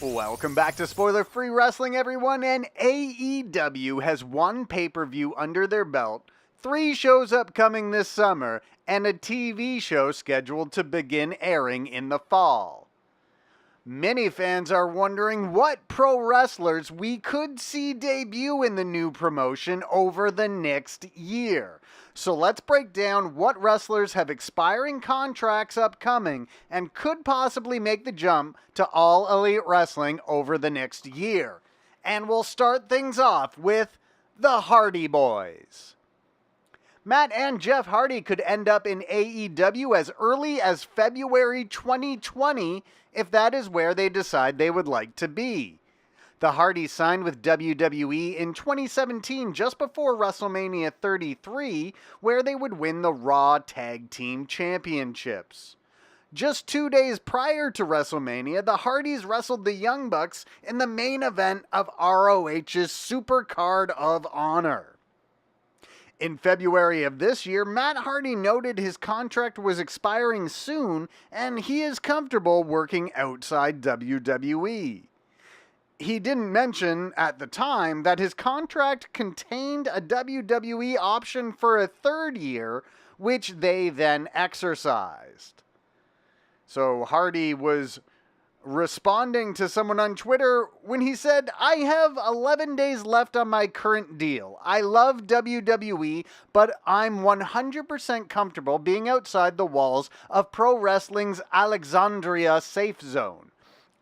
Welcome back to Spoiler Free Wrestling, everyone, and AEW has one pay-per-view under their belt, 3 shows upcoming this summer, and a TV show scheduled to begin airing in the fall. Many fans are wondering what pro wrestlers we could see debut in the new promotion over the next year. So let's break down what wrestlers have expiring contracts upcoming and could possibly make the jump to All Elite Wrestling over the next year. And we'll start things off with the Hardy Boys. Matt and Jeff Hardy could end up in AEW as early as February 2020 if that is where they decide they would like to be. The Hardys signed with WWE in 2017 just before WrestleMania 33, where they would win the Raw Tag Team Championships. Just 2 days prior to WrestleMania, the Hardys wrestled the Young Bucks in the main event of ROH's Supercard of Honor. In February of this year, Matt Hardy noted his contract was expiring soon and he is comfortable working outside WWE. He didn't mention at the time that his contract contained a WWE option for a 3rd year, which they then exercised. So Hardy was responding to someone on Twitter when he said, "I have 11 days left on my current deal. I love WWE, but I'm 100% comfortable being outside the walls of pro wrestling's Alexandria safe zone.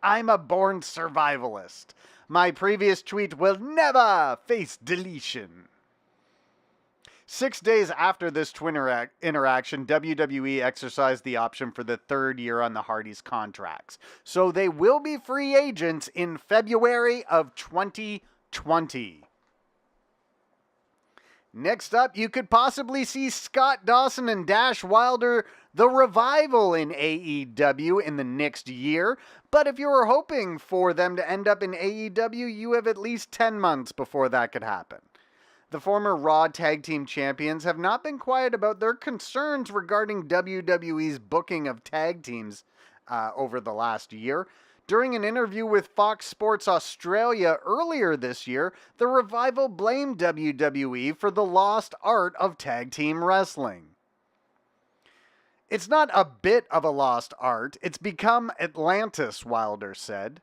I'm a born survivalist. My previous tweet will never face deletion." 6 days after this Twitter interaction, WWE exercised the option for the 3rd year on the Hardys' contracts. So they will be free agents in February of 2020. Next up, you could possibly see Scott Dawson and Dash Wilder, the Revival, in AEW in the next year. But if you were hoping for them to end up in AEW, you have at least 10 months before that could happen. The former Raw Tag Team Champions have not been quiet about their concerns regarding WWE's booking of tag teams over the last year. During an interview with Fox Sports Australia earlier this year, the Revival blamed WWE for the lost art of tag team wrestling. "It's not a bit of a lost art. It's become Atlantis," Wilder said.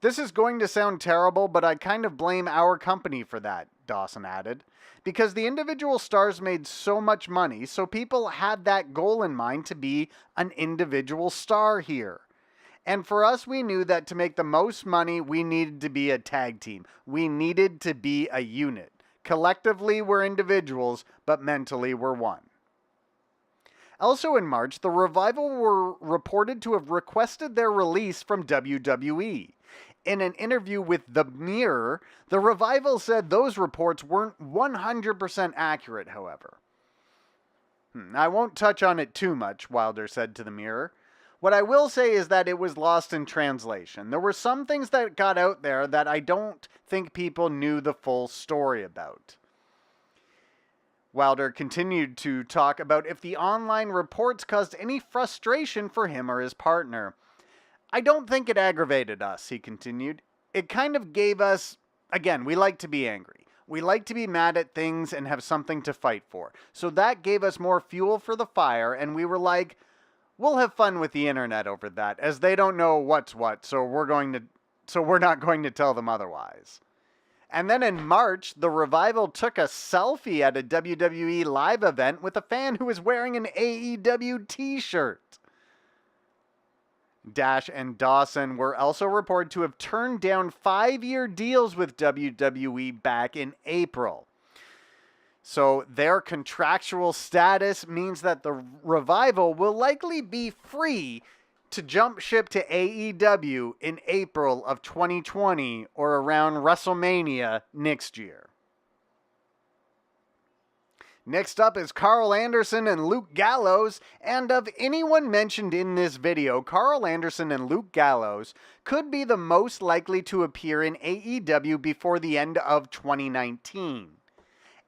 "This is going to sound terrible, but I kind of blame our company for that," Dawson added, "because the individual stars made so much money, so people had that goal in mind to be an individual star here. And for us, we knew that to make the most money, we needed to be a tag team. We needed to be a unit. Collectively, we're individuals, but mentally, we're one." Also in March, the Revival were reported to have requested their release from WWE. In an interview with The Mirror, the Revival said those reports weren't 100% accurate, however. "I won't touch on it too much," Wilder said to The Mirror. "What I will say is that it was lost in translation. There were some things that got out there that I don't think people knew the full story about." Wilder continued to talk about if the online reports caused any frustration for him or his partner. "I don't think it aggravated us," he continued. "It kind of gave us, again, we like to be angry. We like to be mad at things and have something to fight for. So that gave us more fuel for the fire, and we were like, we'll have fun with the internet over that, as they don't know what's what, so we're not going to tell them otherwise." And then in March, the Revival took a selfie at a WWE live event with a fan who was wearing an AEW t-shirt. Dash and Dawson were also reported to have turned down 5-year deals with WWE back in April. So their contractual status means that the Revival will likely be free to jump ship to AEW in April of 2020 or around WrestleMania next year. Next up is Carl Anderson and Luke Gallows, and of anyone mentioned in this video, Carl Anderson and Luke Gallows could be the most likely to appear in AEW before the end of 2019.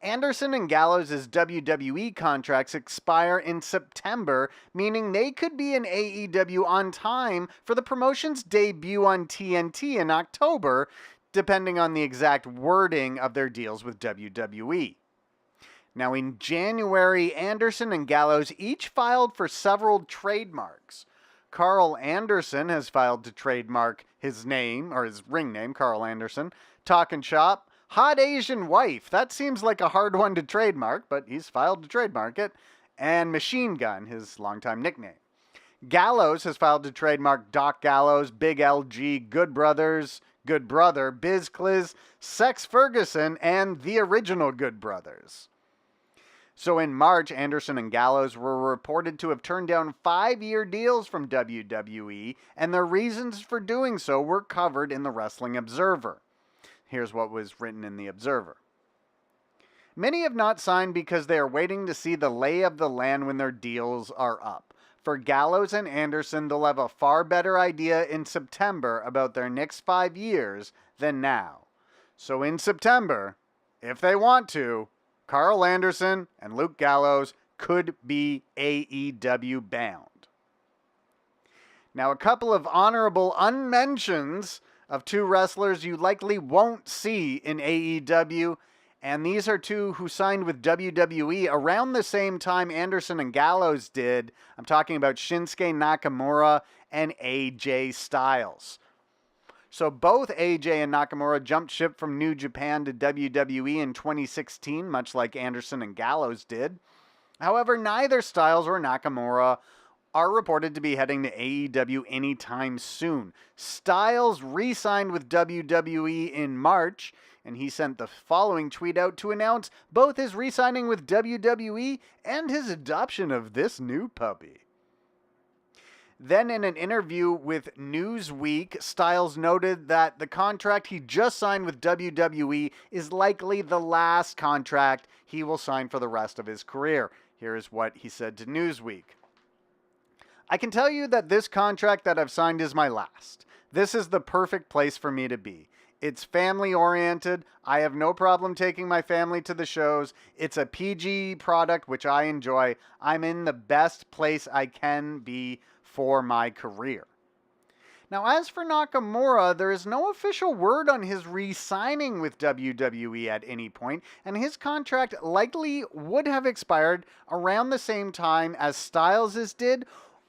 Anderson and Gallows' WWE contracts expire in September, meaning they could be in AEW on time for the promotion's debut on TNT in October, depending on the exact wording of their deals with WWE. Now, in January, Anderson and Gallows each filed for several trademarks. Carl Anderson has filed to trademark his name, or his ring name, Carl Anderson. Talkin' Shop, Hot Asian Wife. That seems like a hard one to trademark, but he's filed to trademark it. And Machine Gun, his longtime nickname. Gallows has filed to trademark Doc Gallows, Big LG, Good Brothers, Good Brother, Biz Cliz, Sex Ferguson, and the original Good Brothers. So in March, Anderson and Gallows were reported to have turned down 5-year deals from WWE, and their reasons for doing so were covered in the Wrestling Observer. Here's what was written in the Observer. Many have not signed because they are waiting to see the lay of the land when their deals are up. For Gallows and Anderson, they'll have a far better idea in September about their next 5 years than now. So in September, if they want to, Carl Anderson and Luke Gallows could be AEW bound. Now, a couple of honorable unmentions of two wrestlers you likely won't see in AEW, and these are two who signed with WWE around the same time Anderson and Gallows did. I'm talking about Shinsuke Nakamura and AJ Styles. So both AJ and Nakamura jumped ship from New Japan to WWE in 2016, much like Anderson and Gallows did. However, neither Styles or Nakamura are reported to be heading to AEW anytime soon. Styles re-signed with WWE in March, and he sent the following tweet out to announce both his re-signing with WWE and his adoption of this new puppy. Then in an interview with Newsweek, Styles noted that the contract he just signed with WWE is likely the last contract he will sign for the rest of his career. Here's what he said to Newsweek. I can tell you that this contract that I've signed is my last. This is the perfect place for me to be. It's family oriented. I have no problem taking my family to the shows. It's a PG product, which I enjoy. I'm in the best place I can be for my career. Now, as for Nakamura, there is no official word on his re-signing with WWE at any point, and his contract likely would have expired around the same time as Styles' did,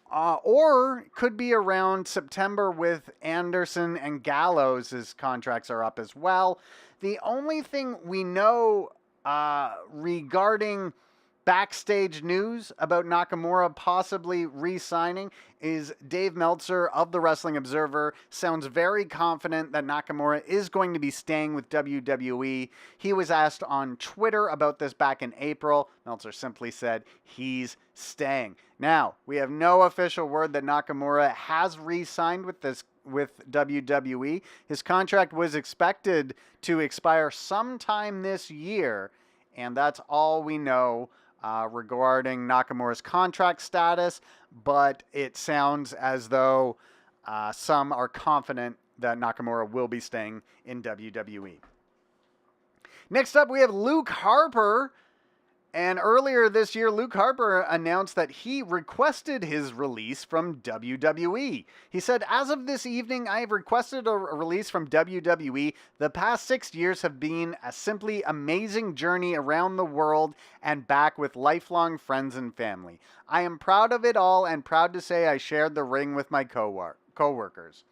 or could be around September with Anderson and Gallows' contracts are up as well. The only thing we know regarding backstage news about Nakamura possibly re-signing is Dave Meltzer of the Wrestling Observer sounds very confident that Nakamura is going to be staying with WWE. He was asked on Twitter about this back in April. Meltzer simply said he's staying. Now, we have no official word that Nakamura has re-signed with WWE. His contract was expected to expire sometime this year, and that's all we know regarding Nakamura's contract status, but it sounds as though some are confident that Nakamura will be staying in WWE. Next up, we have Luke Harper. And earlier this year, Luke Harper announced that he requested his release from WWE. He said, as of this evening, I have requested a release from WWE. The past 6 years have been a simply amazing journey around the world and back with lifelong friends and family. I am proud of it all and proud to say I shared the ring with my co-workers.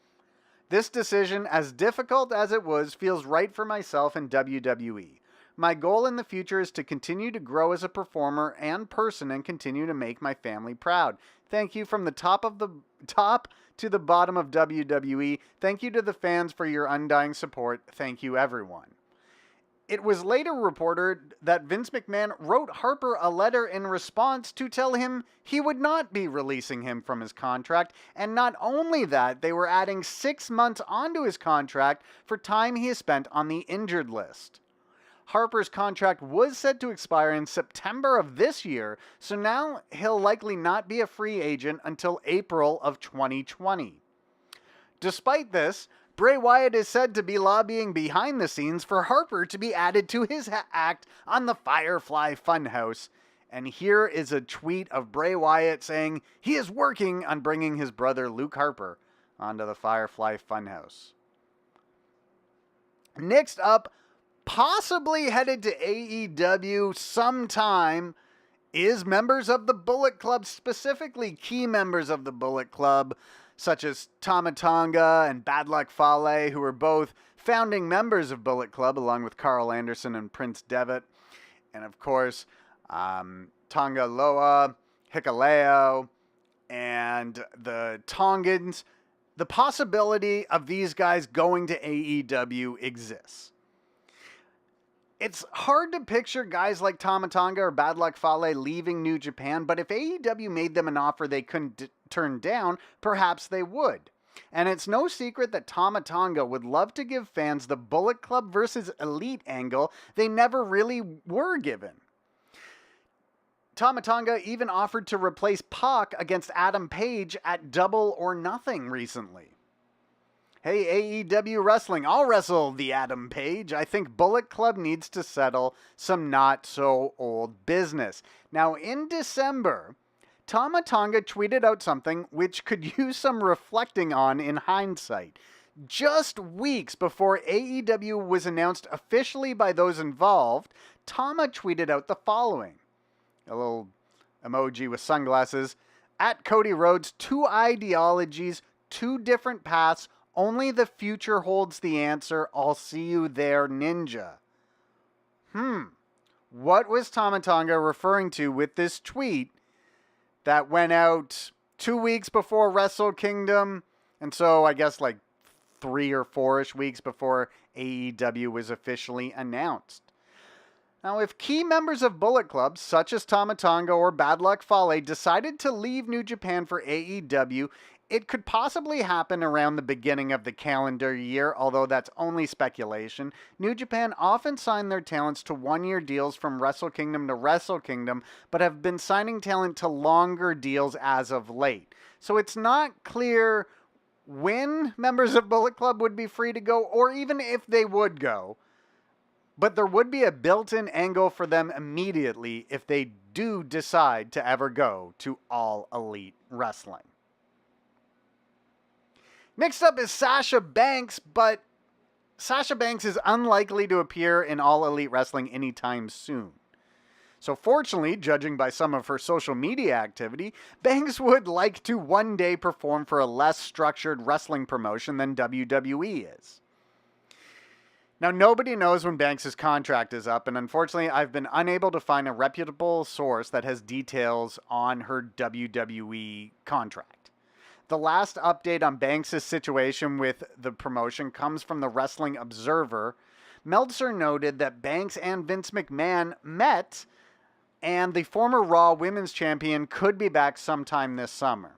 This decision, as difficult as it was, feels right for myself and WWE. My goal in the future is to continue to grow as a performer and person and continue to make my family proud. Thank you from the top to the bottom of WWE. Thank you to the fans for your undying support. Thank you, everyone. It was later reported that Vince McMahon wrote Harper a letter in response to tell him he would not be releasing him from his contract, and not only that, they were adding 6 months onto his contract for time he has spent on the injured list. Harper's contract was set to expire in September of this year, so now he'll likely not be a free agent until April of 2020. Despite this, Bray Wyatt is said to be lobbying behind the scenes for Harper to be added to his act on the Firefly Funhouse. And here is a tweet of Bray Wyatt saying he is working on bringing his brother Luke Harper onto the Firefly Funhouse. Next up, possibly headed to AEW sometime, is members of the Bullet Club, specifically key members of the Bullet Club, such as Tama Tonga and Bad Luck Fale, who are both founding members of Bullet Club, along with Carl Anderson and Prince Devitt. And of course, Tonga Loa, Hikuleo, and the Tongans. The possibility of these guys going to AEW exists. It's hard to picture guys like Tama Tonga or Bad Luck Fale leaving New Japan, but if AEW made them an offer they couldn't turn down, perhaps they would. And it's no secret that Tama Tonga would love to give fans the Bullet Club versus Elite angle they never really were given. Tama Tonga even offered to replace Pac against Adam Page at Double or Nothing recently. Hey, AEW Wrestling, I'll wrestle the Adam Page. I think Bullet Club needs to settle some not-so-old business. Now, in December, Tama Tonga tweeted out something which could use some reflecting on in hindsight. Just weeks before AEW was announced officially by those involved, Tama tweeted out the following. A little emoji with sunglasses. At Cody Rhodes, 2 ideologies, 2 different paths. Only the future holds the answer. I'll see you there, ninja. What was Tama Tonga referring to with this tweet that went out 2 weeks before Wrestle Kingdom? And so I guess like 3 or 4-ish weeks before AEW was officially announced. Now, if key members of Bullet Club, such as Tama Tonga or Bad Luck Fale, decided to leave New Japan for AEW, it could possibly happen around the beginning of the calendar year, although that's only speculation. New Japan often sign their talents to 1-year deals from Wrestle Kingdom to Wrestle Kingdom, but have been signing talent to longer deals as of late. So it's not clear when members of Bullet Club would be free to go, or even if they would go. But there would be a built-in angle for them immediately if they do decide to ever go to All Elite Wrestling. Next up is Sasha Banks, but Sasha Banks is unlikely to appear in All Elite Wrestling anytime soon. So fortunately, judging by some of her social media activity, Banks would like to one day perform for a less structured wrestling promotion than WWE is. Now, nobody knows when Banks' contract is up, and unfortunately, I've been unable to find a reputable source that has details on her WWE contract. The last update on Banks' situation with the promotion comes from the Wrestling Observer. Meltzer noted that Banks and Vince McMahon met, and the former Raw Women's Champion could be back sometime this summer.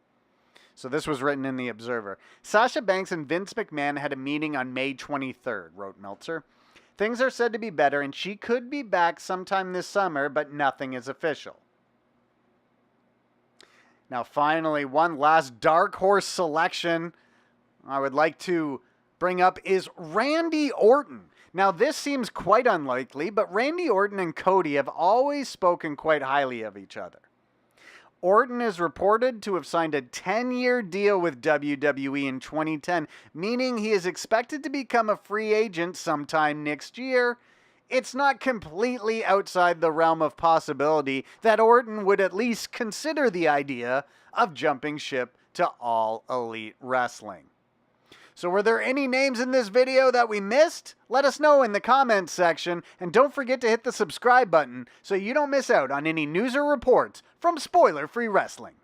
So this was written in the Observer. Sasha Banks and Vince McMahon had a meeting on May 23rd, wrote Meltzer. Things are said to be better, and she could be back sometime this summer, but nothing is official. Now, finally, one last dark horse selection I would like to bring up is Randy Orton. Now, this seems quite unlikely, but Randy Orton and Cody have always spoken quite highly of each other. Orton is reported to have signed a 10-year deal with WWE in 2010, meaning he is expected to become a free agent sometime next year. It's not completely outside the realm of possibility that Orton would at least consider the idea of jumping ship to All Elite Wrestling. So were there any names in this video that we missed? Let us know in the comments section, and don't forget to hit the subscribe button so you don't miss out on any news or reports from Spoiler Free Wrestling.